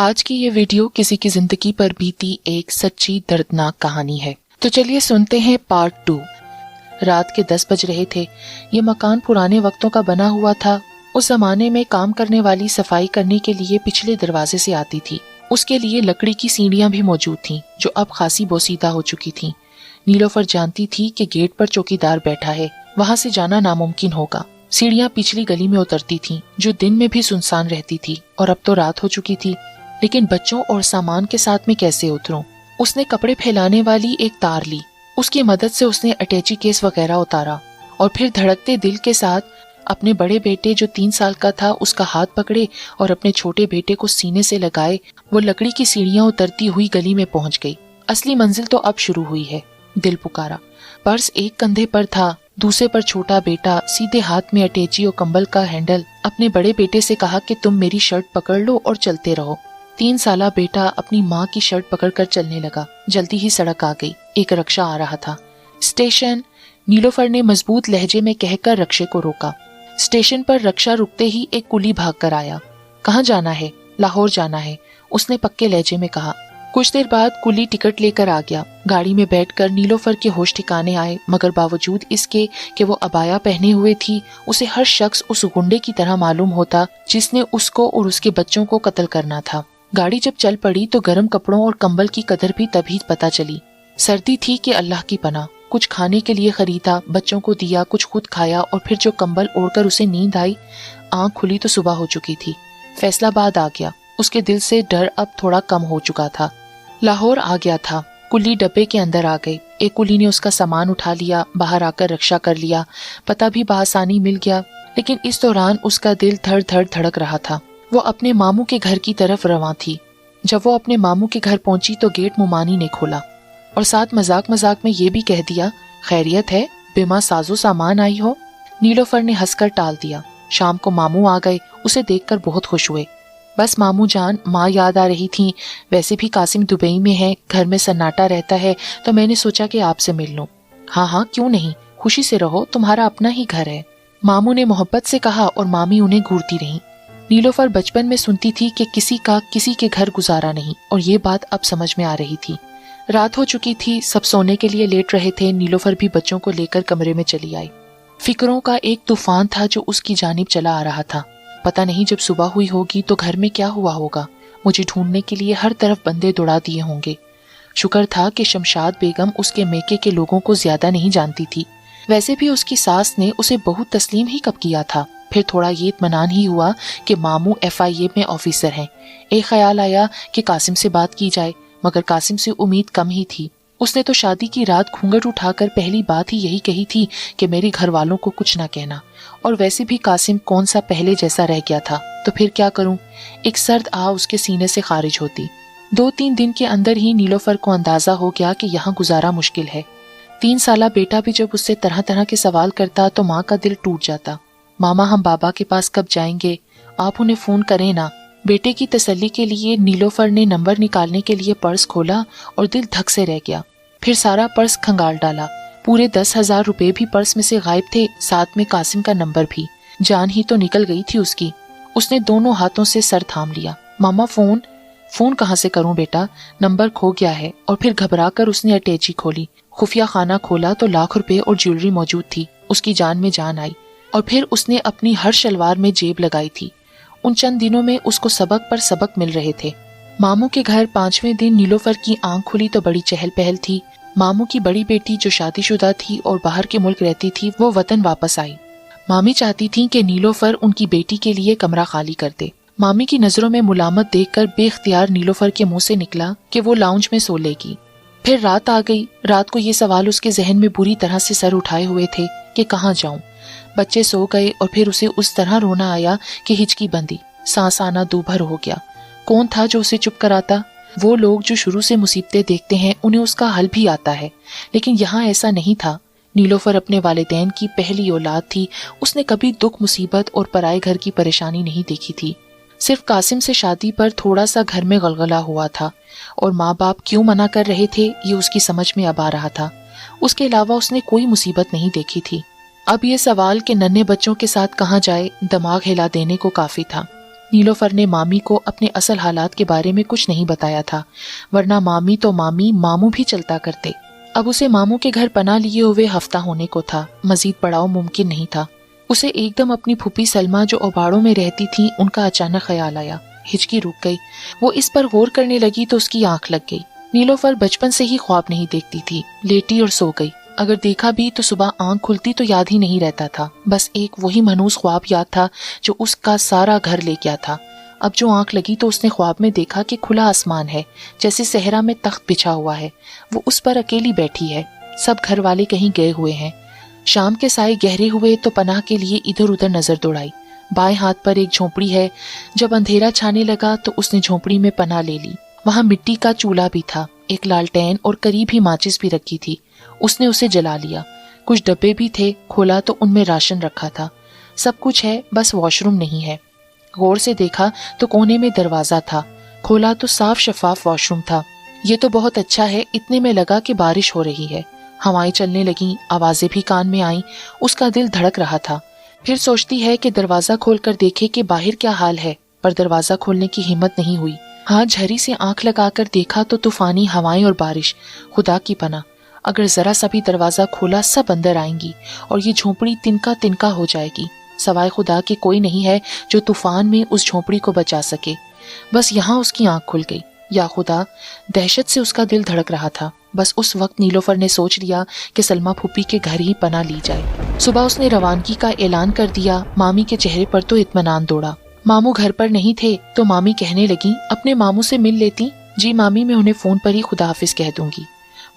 آج کی یہ ویڈیو کسی کی زندگی پر بیتی ایک سچی دردناک کہانی ہے، تو چلیے سنتے ہیں پارٹ 2۔ رات کے 10 بج رہے تھے۔ یہ مکان پرانے وقتوں کا بنا ہوا تھا۔ اس زمانے میں کام کرنے والی صفائی کرنے کے لیے پچھلے دروازے سے آتی تھی۔ اس کے لیے لکڑی کی سیڑھیاں بھی موجود تھیں جو اب خاصی بوسیدہ ہو چکی تھیں۔ نیلوفر جانتی تھی کہ گیٹ پر چوکیدار بیٹھا ہے، وہاں سے جانا ناممکن ہوگا۔ سیڑھیاں پچھلی گلی میں اترتی تھیں جو دن میں بھی سنسان رہتی تھی، اور اب تو رات ہو چکی تھی۔ لیکن بچوں اور سامان کے ساتھ میں کیسے اتروں؟ اس نے کپڑے پھیلانے والی ایک تار لی، اس کی مدد سے اس نے اٹیچی کیس وغیرہ اتارا، اور پھر دھڑکتے دل کے ساتھ اپنے بڑے بیٹے جو 3 سال کا تھا اس کا ہاتھ پکڑے اور اپنے چھوٹے بیٹے کو سینے سے لگائے وہ لکڑی کی سیڑھیاں اترتی ہوئی گلی میں پہنچ گئی۔ اصلی منزل تو اب شروع ہوئی ہے۔ دل پکارا۔ پرس ایک کندھے پر تھا، دوسرے پر چھوٹا بیٹا، سیدھے ہاتھ میں اٹیچی اور کمبل کا ہینڈل۔ اپنے بڑے بیٹے سے کہا کہ تم میری شرٹ پکڑ لو اور چلتے رہو۔ 3 سالہ بیٹا اپنی ماں کی شرٹ پکڑ کر چلنے لگا۔ جلدی ہی سڑک آ گئی، ایک رکشہ آ رہا تھا۔ اسٹیشن، نیلوفر نے مضبوط لہجے میں کہہ کر رکشے کو روکا۔ اسٹیشن پر رکشہ رکتے ہی ایک کلی بھاگ کر آیا۔ کہاں جانا ہے؟ لاہور جانا ہے، اس نے پکے لہجے میں کہا۔ کچھ دیر بعد کلی ٹکٹ لے کر آ گیا۔ گاڑی میں بیٹھ کر نیلوفر کے ہوش ٹھکانے آئے، مگر باوجود اس کے کہ وہ عبایا پہنے ہوئے تھی، اسے ہر شخص اس گنڈے کی طرح معلوم ہوتا جس نے اس کو اور اس کے بچوں کو قتل کرنا تھا۔ گاڑی جب چل پڑی تو گرم کپڑوں اور کمبل کی قدر بھی تبھی پتہ چلی۔ سردی تھی کہ اللہ کی پناہ۔ کچھ کھانے کے لیے خریدا، بچوں کو دیا، کچھ خود کھایا، اور پھر جو کمبل اوڑھ کر اسے نیند آئی، آنکھ کھلی تو صبح ہو چکی تھی۔ فیصلہ آباد آ گیا۔ اس کے دل سے ڈر اب تھوڑا کم ہو چکا تھا۔ لاہور آ گیا تھا۔ کلی ڈبے کے اندر آ گئے۔ ایک کلی نے اس کا سامان اٹھا لیا، باہر آ کر رکشہ کر لیا، پتہ بھی بآسانی مل گیا۔ لیکن اس دوران اس کا دل دھڑ دھڑ دھڑک رہا تھا۔ وہ اپنے ماموں کے گھر کی طرف رواں تھی۔ جب وہ اپنے ماموں کے گھر پہنچی تو گیٹ ممانی نے کھولا اور ساتھ مذاق مذاق میں یہ بھی کہہ دیا، خیریت ہے؟ بما سازو سامان آئی ہو؟ نیلوفر نے ہنس کر ٹال دیا۔ شام کو ماموں آ گئے، اسے دیکھ کر بہت خوش ہوئے۔ بس ماموں جان، ماں یاد آ رہی تھی، ویسے بھی قاسم دبئی میں ہے، گھر میں سناٹا رہتا ہے، تو میں نے سوچا کہ آپ سے مل لوں۔ ہاں ہاں کیوں نہیں، خوشی سے رہو، تمہارا اپنا ہی گھر ہے، ماموں نے محبت سے کہا، اور مامی انہیں گھورتی رہیں۔ نیلوفر بچپن میں سنتی تھی کہ کسی کا کسی کے گھر گزارا نہیں، اور یہ بات اب سمجھ میں آ رہی تھی۔ رات ہو چکی تھی، سب سونے کے لیے لیٹ رہے تھے۔ نیلوفر بھی بچوں کو لے کر کمرے میں چلی آئی۔ فکروں کا ایک طوفان تھا جو اس کی جانب چلا آ رہا تھا۔ پتہ نہیں جب صبح ہوئی ہوگی تو گھر میں کیا ہوا ہوگا۔ مجھے ڈھونڈنے کے لیے ہر طرف بندے دوڑا دیے ہوں گے۔ شکر تھا کہ شمشاد بیگم اس کے میکے کے لوگوں کو زیادہ نہیں جانتی تھی۔ ویسے بھی اس کی ساس نے اسے بہت تسلیم ہی کب کیا تھا۔ پھر تھوڑا یہ اطمینان ہی ہوا کہ ماموں FIA میں آفیسر ہیں۔ ایک خیال آیا کہ قاسم سے بات کی جائے، مگر قاسم سے امید کم ہی تھی۔ اس نے تو شادی کی رات گھونگھٹ اٹھا کر پہلی بات ہی یہی کہی تھی کہ میرے گھر والوں کو کچھ نہ کہنا، اور ویسے بھی قاسم کون سا پہلے جیسا رہ گیا تھا، تو پھر کیا کروں؟ ایک سرد آہ اس کے سینے سے خارج ہوتی۔ 2-3 دن کے اندر ہی نیلوفر کو اندازہ ہو گیا کہ یہاں گزارا مشکل ہے۔ 3 سالہ بیٹا بھی جب اس سے طرح طرح کے سوال کرتا تو ماں کا دل ٹوٹ جاتا۔ ماما ہم بابا کے پاس کب جائیں گے؟ آپ انہیں فون کریں نا۔ بیٹے کی تسلی کے لیے نیلوفر نے نمبر نکالنے کے لیے پرس کھولا اور دل دھک سے رہ گیا۔ پھر سارا پرس کھنگال ڈالا۔ پورے 10,000 روپے بھی پرس میں سے غائب تھے، ساتھ میں قاسم کا نمبر بھی۔ جان ہی تو نکل گئی تھی اس کی۔ اس نے دونوں ہاتھوں سے سر تھام لیا۔ ماما فون کہاں سے کروں بیٹا؟ نمبر کھو گیا ہے۔ اور پھر گھبرا کر اس نے اٹیچی کھولی، خفیہ خانہ کھولا تو لاکھ روپے اور جیولری موجود تھی۔ اس کی جان میں جان آئی، اور پھر اس نے اپنی ہر شلوار میں جیب لگائی تھی۔ ان چند دنوں میں اس کو سبق پر سبق مل رہے تھے۔ ماموں کے گھر 5ویں دن نیلوفر کی آنکھ کھلی تو بڑی چہل پہل تھی۔ ماموں کی بڑی بیٹی جو شادی شدہ تھی اور باہر کے ملک رہتی تھی، وہ وطن واپس آئی۔ مامی چاہتی تھی کہ نیلوفر ان کی بیٹی کے لیے کمرہ خالی کر دے۔ مامی کی نظروں میں ملامت دیکھ کر بے اختیار نیلوفر کے منہ سے نکلا کہ وہ لاؤنج میں سو لے گی۔ پھر رات آ گئی۔ رات کو یہ سوال اس کے ذہن میں بری طرح سے سر اٹھائے ہوئے تھے کہ کہاں جاؤں۔ بچے سو گئے اور پھر اسے اس طرح رونا آیا کہ ہچکی بندی، سانس آنا دو بھر ہو گیا۔ کون تھا جو اسے چپ کراتا؟ وہ لوگ جو شروع سے مصیبتیں دیکھتے ہیں انہیں اس کا حل بھی آتا ہے، لیکن یہاں ایسا نہیں تھا۔ نیلوفر اپنے والدین کی پہلی اولاد تھی۔ اس نے کبھی دکھ مصیبت اور پرائے گھر کی پریشانی نہیں دیکھی تھی۔ صرف قاسم سے شادی پر تھوڑا سا گھر میں غلغلہ ہوا تھا، اور ماں باپ کیوں منع کر رہے تھے یہ اس کی سمجھ میں اب آ رہا تھا۔ اس کے علاوہ اس نے کوئی مصیبت نہیں دیکھی تھی۔ اب یہ سوال کہ ننھے بچوں کے ساتھ کہاں جائے دماغ ہلا دینے کو کافی تھا۔ نیلوفر نے مامی کو اپنے اصل حالات کے بارے میں کچھ نہیں بتایا تھا، ورنہ مامی تو مامی ماموں بھی چلتا کرتے۔ اب اسے ماموں کے گھر پناہ لیے ہوئے ہفتہ ہونے کو تھا، مزید پڑاؤ ممکن نہیں تھا۔ اسے ایک دم اپنی پھوپھی سلمہ جو اوباڑوں میں رہتی تھی ان کا اچانک خیال آیا۔ ہچکی رک گئی، وہ اس پر غور کرنے لگی تو اس کی آنکھ لگ گئی۔ نیلوفر بچپن سے ہی خواب نہیں دیکھتی تھی، لیٹی اور سو گئی۔ اگر دیکھا بھی تو صبح آنکھ کھلتی تو یاد ہی نہیں رہتا تھا، بس ایک وہی منحوس خواب یاد تھا جو اس کا سارا گھر لے گیا تھا۔ اب جو آنکھ لگی تو اس نے خواب میں دیکھا کہ کھلا آسمان ہے، جیسے صحرا میں تخت بچھا ہوا ہے، وہ اس پر اکیلی بیٹھی ہے، سب گھر والے کہیں گئے ہوئے ہیں۔ شام کے سائے گہرے ہوئے تو پناہ کے لیے ادھر ادھر نظر دوڑائی۔ بائیں ہاتھ پر ایک جھونپڑی ہے، جب اندھیرا چھانے لگا تو اس نے جھونپڑی میں پناہ لے لی۔ وہاں مٹی کا چولہا بھی تھا، ایک لالٹین اور قریب ہی ماچس بھی رکھی تھی، اس نے اسے جلا لیا۔ کچھ ڈبے بھی تھے، کھولا تو ان میں راشن رکھا تھا۔ سب کچھ ہے، بس واش روم نہیں ہے۔ غور سے دیکھا تو کونے میں دروازہ تھا، کھولا تو صاف شفاف واش روم تھا۔ یہ تو بہت اچھا ہے، اتنے میں لگا کہ بارش ہو رہی ہے، ہوائیں چلنے لگیں، آوازیں بھی کان میں آئیں، اس کا دل دھڑک رہا تھا۔ پھر سوچتی ہے کہ دروازہ کھول کر دیکھے کہ باہر کیا حال ہے، پر دروازہ کھولنے کی ہمت نہیں ہوئی۔ ہاں جھری سے آنکھ لگا کر دیکھا تو طوفانی ہوائیں اور بارش، خدا کی پناہ، اگر ذرا سا بھی دروازہ کھولا سب اندر آئیں گی اور یہ جھونپڑی تنکا تنکا ہو جائے گی۔ سوائے خدا کے کوئی نہیں ہے جو طوفان میں اس جھونپڑی کو بچا سکے۔ بس یہاں اس کی آنکھ کھل گئی۔ یا خدا، دہشت سے اس کا دل دھڑک رہا تھا۔ بس اس وقت نیلوفر نے سوچ لیا کہ سلمہ پھوپھی کے گھر ہی پناہ لی جائے۔ صبح اس نے روانگی کا اعلان کر دیا۔ مامی کے چہرے پر تو اطمینان دوڑا۔ ماموں گھر پر نہیں تھے تو مامی کہنے لگی، اپنے ماموں سے مل لیتی؟ جی مامی، میں انہیں فون پر ہی خدا حافظ کہہ دوں گی۔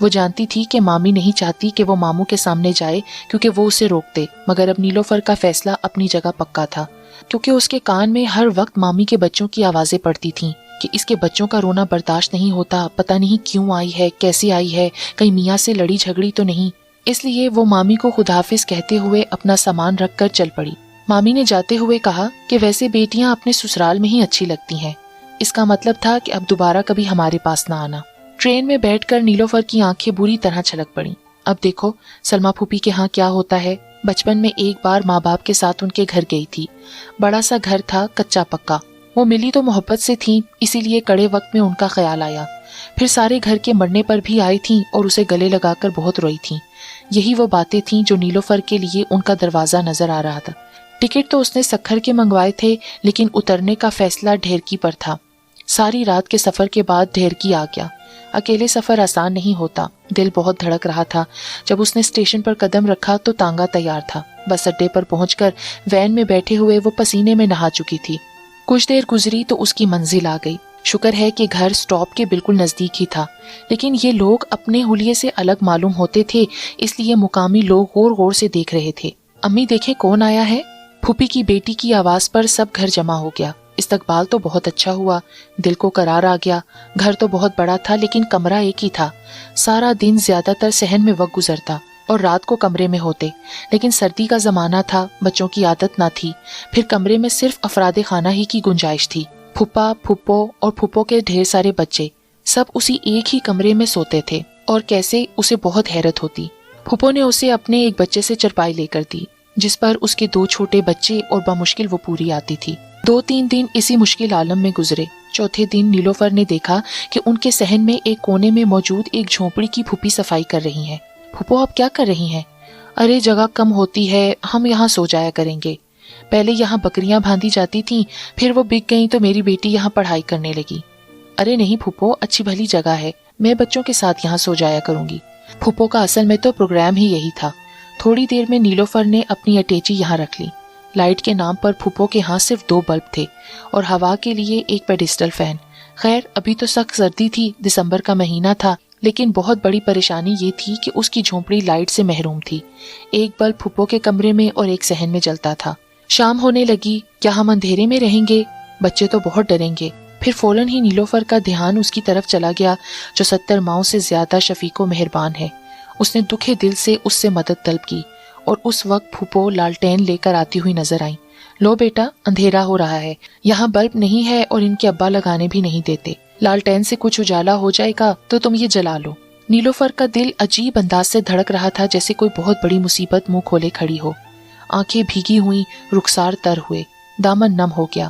وہ جانتی تھی کہ مامی نہیں چاہتی کہ وہ ماموں کے سامنے جائے کیونکہ وہ اسے روکتے، مگر اب نیلوفر کا فیصلہ اپنی جگہ پکا تھا، کیونکہ اس کے کان میں ہر وقت مامی کے بچوں کی آوازیں پڑتی تھیں کہ اس کے بچوں کا رونا برداشت نہیں ہوتا، پتہ نہیں کیوں آئی ہے، کیسے آئی ہے، کہیں میاں سے لڑی جھگڑی تو نہیں۔ اس لیے وہ مامی کو خدا حافظ کہتے ہوئے اپنا سامان رکھ کر چل پڑی۔ مامی نے جاتے ہوئے کہا کہ ویسے بیٹیاں اپنے سسرال میں ہی اچھی لگتی ہیں۔ اس کا مطلب تھا کہ اب دوبارہ کبھی ہمارے پاس نہ آنا۔ ٹرین میں بیٹھ کر نیلوفر کی آنکھیں بری طرح چھلک پڑیں۔ اب دیکھو سلمہ پھوپھی کے ہاں کیا ہوتا ہے۔ بچپن میں ایک بار ماں باپ کے ساتھ ان کے گھر گئی تھی، بڑا سا گھر تھا، کچا پکا۔ وہ ملی تو محبت سے تھیں، اسی لیے کڑے وقت میں ان کا خیال آیا۔ پھر سارے گھر کے مرنے پر بھی آئی تھیں اور اسے گلے لگا کر بہت روئی تھیں۔ یہی وہ باتیں تھیں جو نیلوفر کے لیے ان کا دروازہ نظر آ رہا تھا۔ ٹکٹ تو اس نے سکھر کے منگوائے تھے، لیکن اترنے کا فیصلہ ڈھیرکی پر تھا۔ ساری رات کے سفر کے بعد ڈھیرکی آ گیا۔ اکیلے سفر آسان نہیں ہوتا، دل بہت دھڑک رہا تھا۔ جب اس نے اسٹیشن پر قدم رکھا تو تانگا تیار تھا۔ بس اڈے پر پہنچ کر وین میں بیٹھے ہوئے وہ پسینے میں نہا چکی تھی۔ کچھ دیر گزری تو اس کی منزل آ گئی۔ شکر ہے کہ گھر سٹاپ کے بالکل نزدیک ہی تھا، لیکن یہ لوگ اپنے حلیے سے الگ معلوم ہوتے تھے، اس لیے مقامی لوگ غور غور سے دیکھ رہے تھے۔ امی دیکھیں کون آیا ہے۔ پھوپھی کی بیٹی کی آواز پر سب گھر جمع ہو گیا۔ استقبال تو بہت اچھا ہوا، دل کو قرار آ گیا۔ گھر تو بہت بڑا تھا لیکن کمرہ ایک ہی تھا۔ سارا دن زیادہ تر صحن میں وقت گزرتا اور رات کو کمرے میں ہوتے، لیکن سردی کا زمانہ تھا، بچوں کی عادت نہ تھی۔ پھر کمرے میں صرف افراد خانہ ہی کی گنجائش تھی۔ پھپھا، پھپھو اور پھپھو کے ڈھیر سارے بچے، سب اسی ایک ہی کمرے میں سوتے تھے، اور کیسے اسے بہت حیرت ہوتی۔ پھپھو نے اسے اپنے ایک بچے سے چرپائی لے کر دی، جس پر اس کے 2 چھوٹے بچے اور بمشکل وہ پوری آتی تھی۔ 2-3 دن اسی مشکل عالم میں گزرے۔ چوتھے دن نیلوفر نے دیکھا کہ ان کے صحن میں ایک کونے میں موجود ایک جھونپڑی کی پھوپھی صفائی کر رہی ہیں۔ پھپھو آپ کیا کر رہی ہیں؟ ارے جگہ کم ہوتی ہے، ہم یہاں سو جایا کریں گے۔ پہلے یہاں بکریاں باندھی جاتی تھیں، پھر وہ بک گئیں تو میری بیٹی یہاں پڑھائی کرنے لگی۔ ارے نہیں پھپھو، اچھی بھلی جگہ ہے، میں بچوں کے ساتھ یہاں سو جایا کروں گی۔ پھپھو کا اصل میں تو پروگرام ہی یہی تھا۔ تھوڑی دیر میں نیلوفر نے اپنی اٹیچی یہاں رکھ لی۔ لائٹ کے نام پر پھپھو کے ہاں صرف 2 بلب تھے اور ہوا کے لیے ایک پیڈسٹل فین۔ خیر ابھی تو سخت سردی تھی، دسمبر کا مہینہ تھا، لیکن بہت بڑی پریشانی یہ تھی کہ اس کی جھونپڑی لائٹ سے محروم تھی۔ ایک بلب پھپھو کے کمرے میں اور ایک صحن میں جلتا تھا۔ شام ہونے لگی، کیا ہم اندھیرے میں رہیں گے؟ بچے تو بہت ڈریں گے۔ پھر فوراً ہی نیلوفر کا دھیان اس کی طرف چلا گیا جو 70 ماؤں سے زیادہ شفیق و مہربان ہے۔ اس نے دکھے دل سے اس سے مدد طلب کی، اور اس وقت پھپھو لالٹین لے کر آتی ہوئی نظر آئیں۔ لو بیٹا، اندھیرا ہو رہا ہے، یہاں بلب نہیں ہے اور ان کے ابا لگانے بھی نہیں دیتے، لالٹین سے کچھ اجالا ہو جائے گا تو تم یہ جلا لو۔ نیلوفر کا دل عجیب انداز سے دھڑک رہا تھا، جیسے کوئی بہت بڑی مصیبت منہ کھولے کھڑی ہو۔ آنکھیں بھیگی ہوئیں، رخسار تر ہوئے، دامن نم ہو گیا۔